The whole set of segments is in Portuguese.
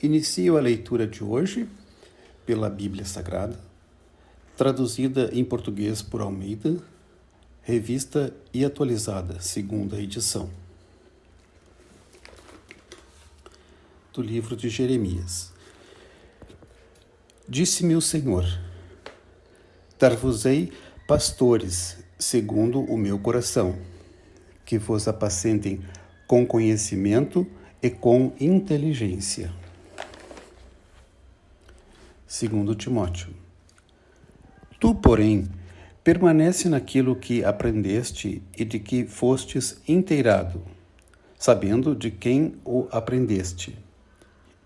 Inicio a leitura de hoje pela Bíblia Sagrada, traduzida em português por Almeida, revista e atualizada, segunda edição. Do livro de Jeremias. Disse-me o Senhor: dar-vos-ei pastores segundo o meu coração, que vos apacentem com conhecimento e com inteligência. Segundo Timóteo. Tu, porém, permanece naquilo que aprendeste e de que fostes inteirado, sabendo de quem o aprendeste.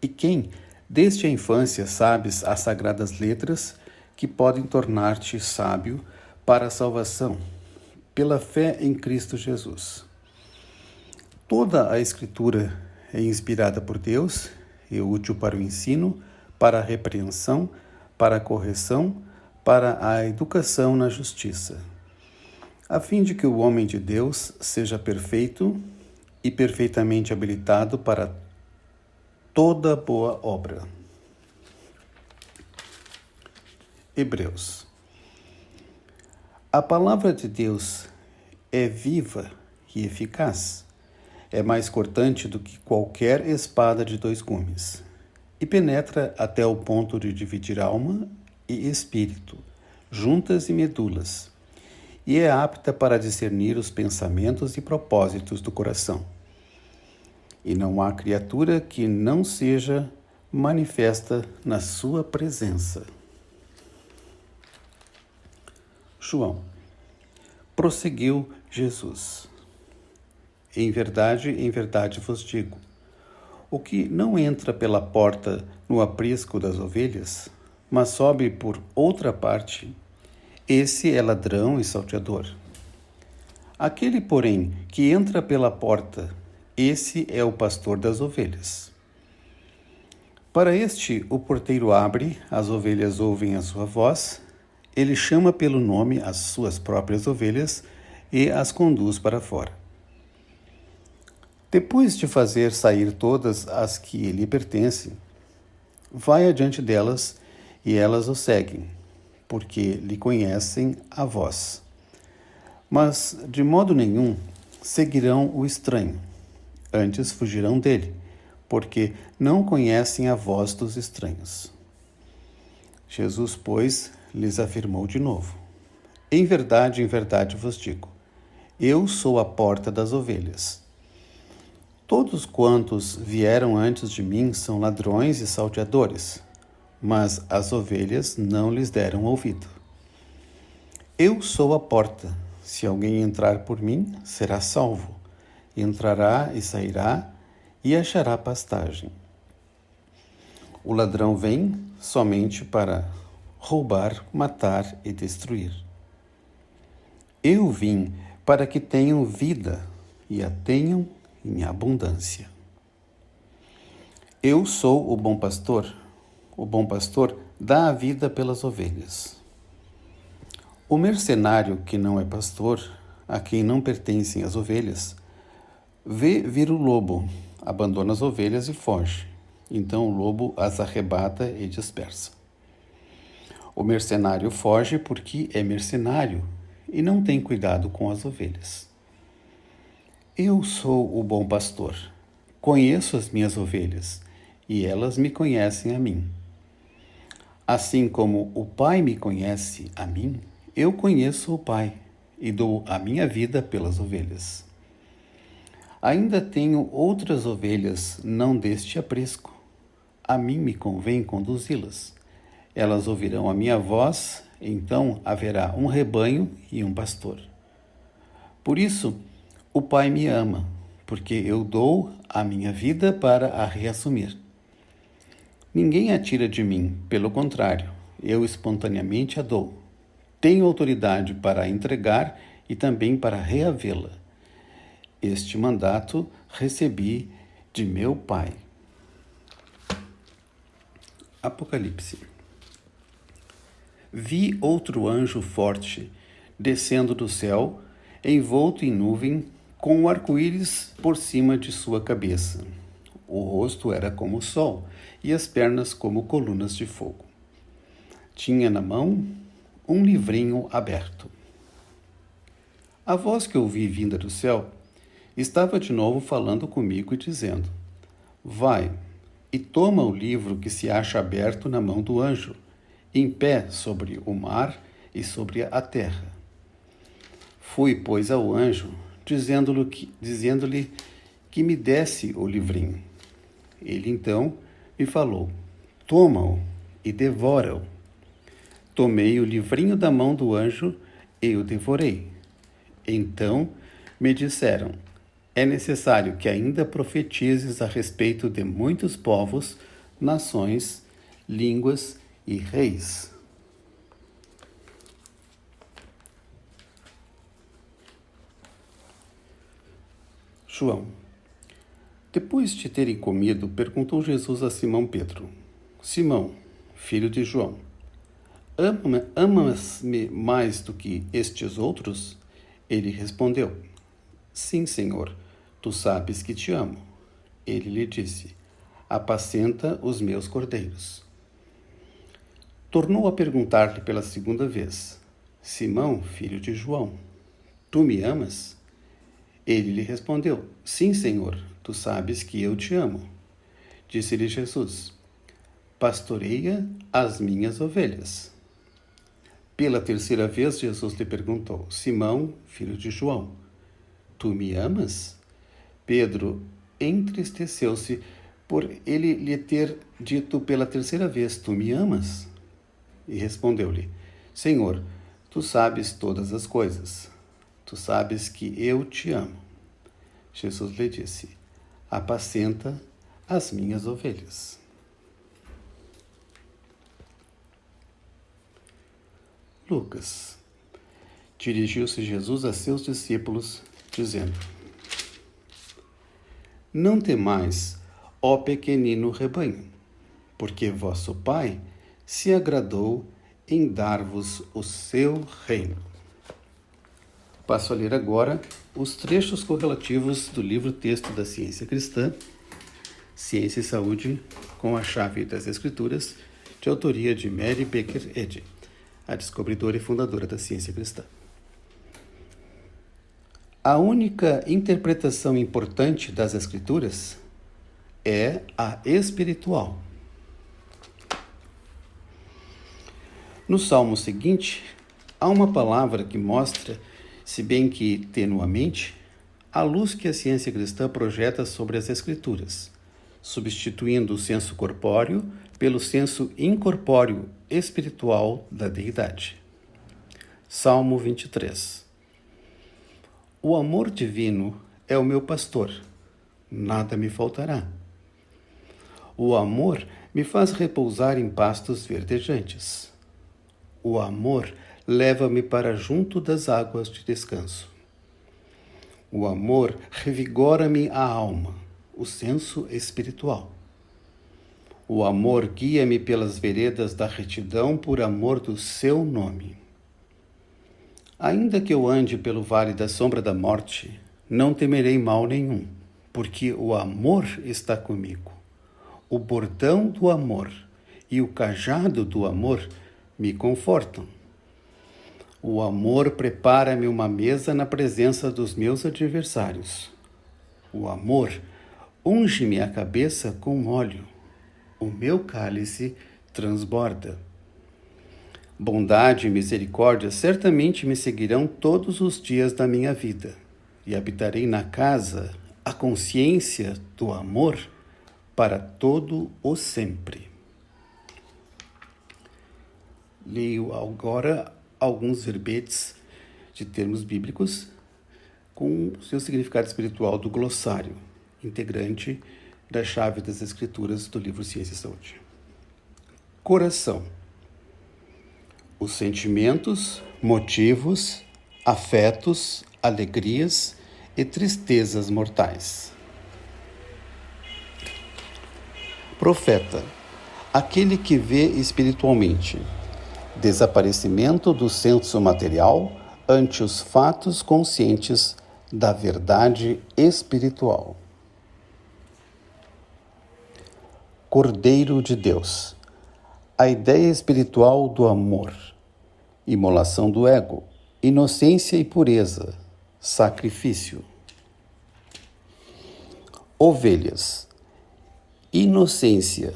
E quem, desde a infância, sabes as sagradas letras que podem tornar-te sábio para a salvação, pela fé em Cristo Jesus. Toda a Escritura é inspirada por Deus e útil para o ensino, para a repreensão, para a correção, para a educação na justiça, a fim de que o homem de Deus seja perfeito e perfeitamente habilitado para toda boa obra. Hebreus. A palavra de Deus é viva e eficaz, é mais cortante do que qualquer espada de dois gumes, e penetra até o ponto de dividir alma e espírito, juntas e medulas, e é apta para discernir os pensamentos e propósitos do coração. E não há criatura que não seja manifesta na sua presença. João. Prosseguiu Jesus: em verdade vos digo, o que não entra pela porta no aprisco das ovelhas, mas sobe por outra parte, esse é ladrão e salteador. Aquele, porém, que entra pela porta, esse é o pastor das ovelhas. Para este, o porteiro abre, as ovelhas ouvem a sua voz, ele chama pelo nome as suas próprias ovelhas e as conduz para fora. Depois de fazer sair todas as que lhe pertencem, vai adiante delas e elas o seguem, porque lhe conhecem a voz. Mas, de modo nenhum, seguirão o estranho, antes fugirão dele, porque não conhecem a voz dos estranhos. Jesus, pois, lhes afirmou de novo: em verdade vos digo, eu sou a porta das ovelhas. Todos quantos vieram antes de mim são ladrões e salteadores, mas as ovelhas não lhes deram ouvido. Eu sou a porta. Se alguém entrar por mim, será salvo. Entrará e sairá e achará pastagem. O ladrão vem somente para roubar, matar e destruir. Eu vim para que tenham vida e a tenham em abundância. Eu sou o bom pastor. O bom pastor dá a vida pelas ovelhas. O mercenário que não é pastor, a quem não pertencem as ovelhas, vê vir o lobo, abandona as ovelhas e foge. Então o lobo as arrebata e dispersa. O mercenário foge porque é mercenário e não tem cuidado com as ovelhas. Eu sou o bom pastor. Conheço as minhas ovelhas e elas me conhecem a mim. Assim como o Pai me conhece a mim, eu conheço o Pai e dou a minha vida pelas ovelhas. Ainda tenho outras ovelhas, não deste aprisco. A mim me convém conduzi-las. Elas ouvirão a minha voz, então haverá um rebanho e um pastor. Por isso, o Pai me ama, porque eu dou a minha vida para a reassumir. Ninguém a tira de mim, pelo contrário, eu espontaneamente a dou. Tenho autoridade para a entregar e também para reavê-la. Este mandato recebi de meu Pai. Apocalipse. Vi outro anjo forte, descendo do céu, envolto em nuvem, com o arco-íris por cima de sua cabeça. O rosto era como o sol e as pernas como colunas de fogo. Tinha na mão um livrinho aberto. A voz que ouvi vinda do céu estava de novo falando comigo e dizendo: Vai e toma o livro que se acha aberto na mão do anjo, em pé sobre o mar e sobre a terra. Fui, pois, ao anjo, dizendo-lhe que me desse o livrinho. Ele então me falou: Toma-o e devora-o. Tomei o livrinho da mão do anjo e o devorei. Então me disseram: É necessário que ainda profetizes a respeito de muitos povos, nações, línguas e reis. João. Depois de terem comido, perguntou Jesus a Simão Pedro: Simão, filho de João, amas-me mais do que estes outros? Ele respondeu: Sim, Senhor, tu sabes que te amo. Ele lhe disse: Apacenta os meus cordeiros. Tornou a perguntar-lhe pela segunda vez: Simão, filho de João, tu me amas? Ele lhe respondeu: Sim, Senhor, tu sabes que eu te amo. Disse-lhe Jesus: Pastoreia as minhas ovelhas. Pela terceira vez, Jesus lhe perguntou: Simão, filho de João, tu me amas? Pedro entristeceu-se por ele lhe ter dito pela terceira vez: Tu me amas? E respondeu-lhe: Senhor, tu sabes todas as coisas. Tu sabes que eu te amo. Jesus lhe disse: Apacenta as minhas ovelhas. Lucas. Dirigiu-se Jesus a seus discípulos, dizendo: Não temais, ó pequenino rebanho, porque vosso Pai se agradou em dar-vos o seu reino. Passo a ler agora os trechos correlativos do livro-texto da Ciência Cristã, Ciência e Saúde com a Chave das Escrituras, de autoria de Mary Baker Eddy, a descobridora e fundadora da ciência cristã. A única interpretação importante das Escrituras é a espiritual. No salmo seguinte, há uma palavra que mostra, se bem que tenuamente, a luz que a ciência cristã projeta sobre as Escrituras, substituindo o senso corpóreo pelo senso incorpóreo espiritual da deidade. Salmo 23. O amor divino é o meu pastor, nada me faltará. O amor me faz repousar em pastos verdejantes. O amor leva-me para junto das águas de descanso. O amor revigora-me a alma, o senso espiritual. O amor guia-me pelas veredas da retidão por amor do seu nome. Ainda que eu ande pelo vale da sombra da morte, não temerei mal nenhum, porque o amor está comigo. O bordão do amor e o cajado do amor me confortam. O amor prepara-me uma mesa na presença dos meus adversários. O amor unge-me a cabeça com óleo. O meu cálice transborda. Bondade e misericórdia certamente me seguirão todos os dias da minha vida, e habitarei na casa a consciência do amor para todo o sempre. Leio agora alguns verbetes de termos bíblicos com o seu significado espiritual do glossário, integrante da Chave das Escrituras do livro Ciência e Saúde. Coração. Os sentimentos, motivos, afetos, alegrias e tristezas mortais. Profeta. Aquele que vê espiritualmente. Desaparecimento do senso material ante os fatos conscientes da verdade espiritual. Cordeiro de Deus, a ideia espiritual do amor, imolação do ego, inocência e pureza, sacrifício. Ovelhas, inocência,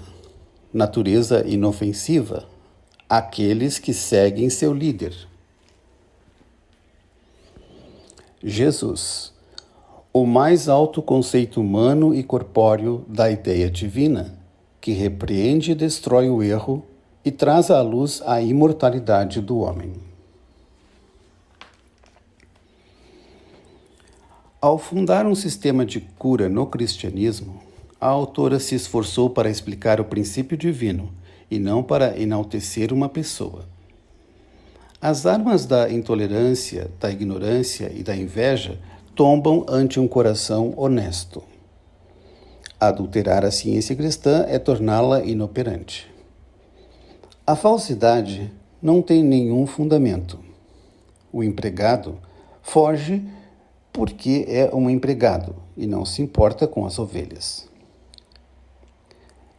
natureza inofensiva, aqueles que seguem seu líder. Jesus, o mais alto conceito humano e corpóreo da ideia divina, que repreende e destrói o erro e traz à luz a imortalidade do homem. Ao fundar um sistema de cura no cristianismo, a autora se esforçou para explicar o princípio divino e não para enaltecer uma pessoa. As armas da intolerância, da ignorância e da inveja tombam ante um coração honesto. Adulterar a ciência cristã é torná-la inoperante. A falsidade não tem nenhum fundamento. O empregado foge porque é um empregado e não se importa com as ovelhas.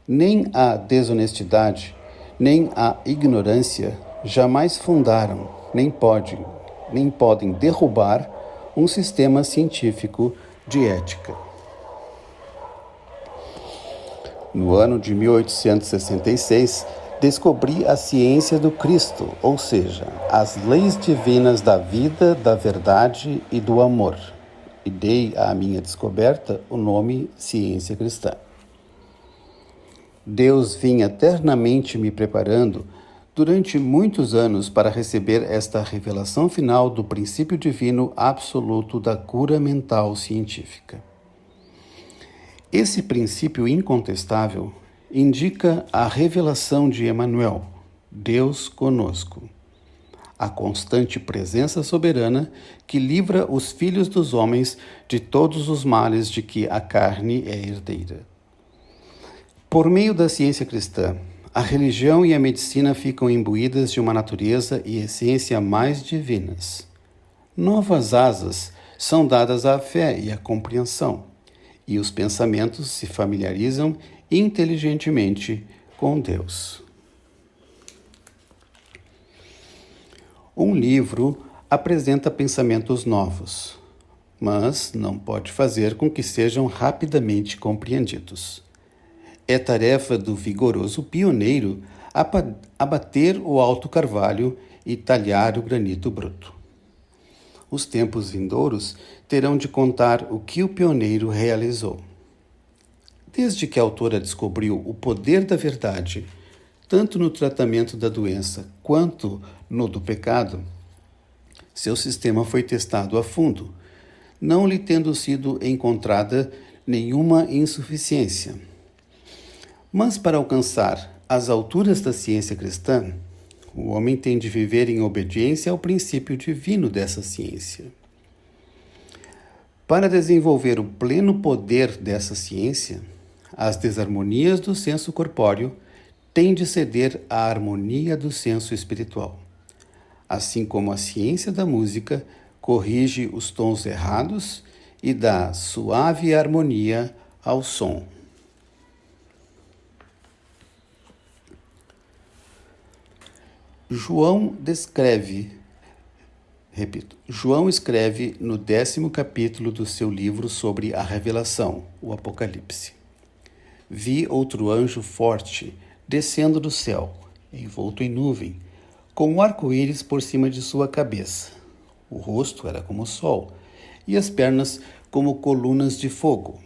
Nem a desonestidade, nem a ignorância jamais fundaram, nem podem derrubar um sistema científico de ética. No ano de 1866, descobri a ciência do Cristo, ou seja, as leis divinas da vida, da verdade e do amor, e dei à minha descoberta o nome ciência cristã. Deus vinha eternamente me preparando durante muitos anos para receber esta revelação final do princípio divino absoluto da cura mental científica. Esse princípio incontestável indica a revelação de Emanuel, Deus conosco, a constante presença soberana que livra os filhos dos homens de todos os males de que a carne é herdeira. Por meio da ciência cristã, a religião e a medicina ficam imbuídas de uma natureza e essência mais divinas. Novas asas são dadas à fé e à compreensão, e os pensamentos se familiarizam inteligentemente com Deus. Um livro apresenta pensamentos novos, mas não pode fazer com que sejam rapidamente compreendidos. É tarefa do vigoroso pioneiro abater o alto carvalho e talhar o granito bruto. Os tempos vindouros terão de contar o que o pioneiro realizou. Desde que a autora descobriu o poder da verdade, tanto no tratamento da doença quanto no do pecado, seu sistema foi testado a fundo, não lhe tendo sido encontrada nenhuma insuficiência. Mas para alcançar as alturas da ciência cristã, o homem tem de viver em obediência ao princípio divino dessa ciência. Para desenvolver o pleno poder dessa ciência, as desarmonias do senso corpóreo têm de ceder à harmonia do senso espiritual, assim como a ciência da música corrige os tons errados e dá suave harmonia ao som. João escreve no 10º capítulo do seu livro sobre a revelação, o Apocalipse. Vi outro anjo forte descendo do céu, envolto em nuvem, com um arco-íris por cima de sua cabeça. O rosto era como o sol, e as pernas como colunas de fogo.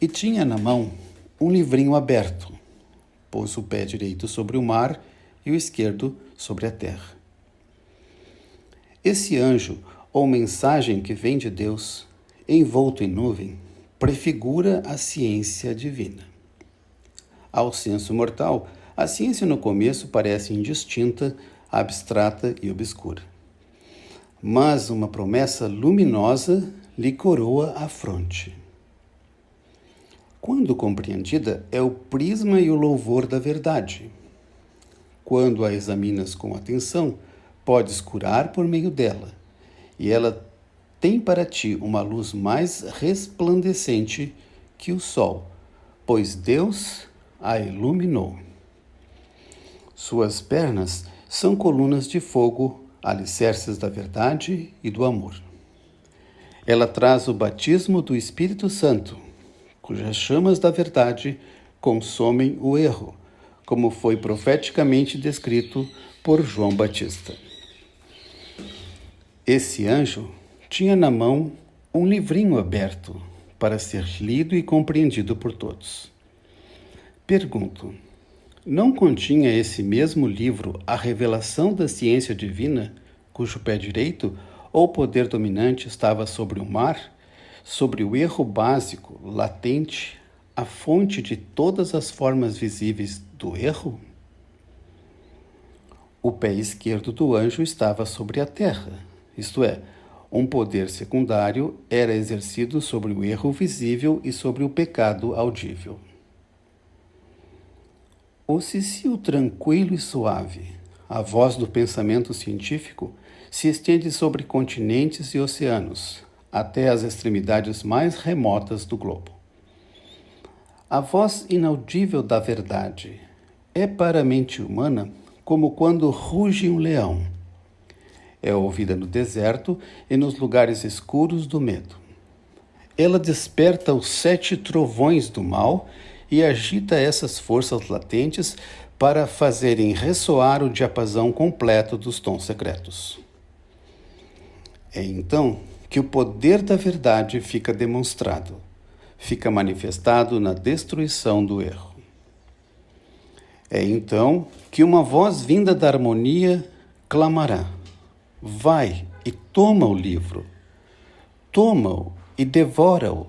E tinha na mão um livrinho aberto. Pôs o pé direito sobre o mar e o esquerdo sobre a terra. Esse anjo, ou mensagem que vem de Deus, envolto em nuvem, prefigura a ciência divina. Ao senso mortal, a ciência no começo parece indistinta, abstrata e obscura. Mas uma promessa luminosa lhe coroa a fronte. Quando compreendida, é o prisma e o louvor da verdade. Quando a examinas com atenção, podes curar por meio dela, e ela tem para ti uma luz mais resplandecente que o sol, pois Deus a iluminou. Suas pernas são colunas de fogo, alicerces da verdade e do amor. Ela traz o batismo do Espírito Santo, cujas chamas da verdade consomem o erro, como foi profeticamente descrito por João Batista. Esse anjo tinha na mão um livrinho aberto para ser lido e compreendido por todos. Pergunto: não continha esse mesmo livro a revelação da ciência divina, cujo pé direito ou poder dominante estava sobre o mar, sobre o erro básico, latente, a fonte de todas as formas visíveis do erro? O pé esquerdo do anjo estava sobre a terra, isto é, um poder secundário era exercido sobre o erro visível e sobre o pecado audível. O cicio tranquilo e suave, a voz do pensamento científico, se estende sobre continentes e oceanos, até as extremidades mais remotas do globo. A voz inaudível da verdade é para a mente humana como quando ruge um leão. É ouvida no deserto e nos lugares escuros do medo. Ela desperta os 7 trovões do mal e agita essas forças latentes para fazerem ressoar o diapasão completo dos tons secretos. É então que o poder da verdade fica demonstrado, fica manifestado na destruição do erro. É então que uma voz vinda da harmonia clamará: vai e toma o livro, toma-o e devora-o.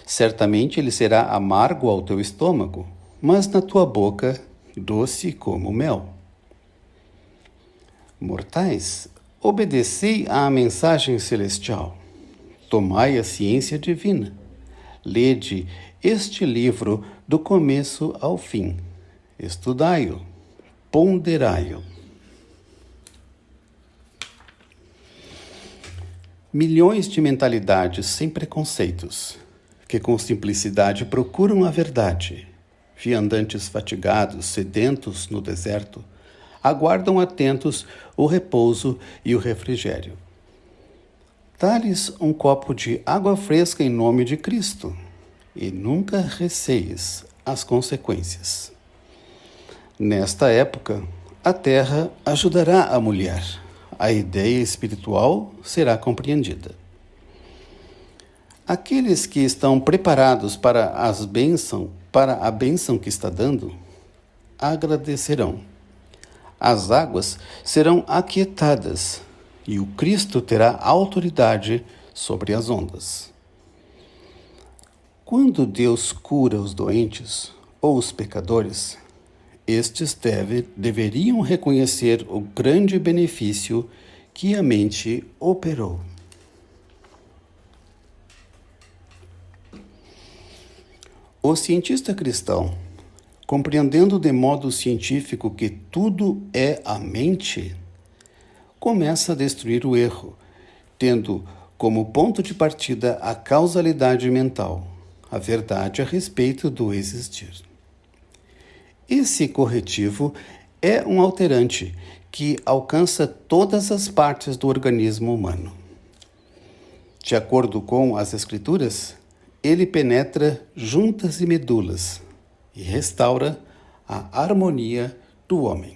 Certamente ele será amargo ao teu estômago, mas na tua boca doce como mel. Mortais, obedecei à mensagem celestial. Tomai a ciência divina. Lede este livro do começo ao fim. Estudai-o, ponderai-o. Milhões de mentalidades sem preconceitos, que com simplicidade procuram a verdade, viandantes fatigados, sedentos no deserto, aguardam atentos o repouso e o refrigério. Dá-lhes um copo de água fresca em nome de Cristo, e nunca receis as consequências. Nesta época, a terra ajudará a mulher. A ideia espiritual será compreendida. Aqueles que estão preparados para a bênção que está dando, agradecerão. As águas serão aquietadas e o Cristo terá autoridade sobre as ondas. Quando Deus cura os doentes ou os pecadores, estes deveriam reconhecer o grande benefício que a mente operou. O cientista cristão, compreendendo de modo científico que tudo é a mente, começa a destruir o erro, tendo como ponto de partida a causalidade mental, a verdade a respeito do existir. Esse corretivo é um alterante que alcança todas as partes do organismo humano. De acordo com as Escrituras, ele penetra juntas e medulas e restaura a harmonia do homem.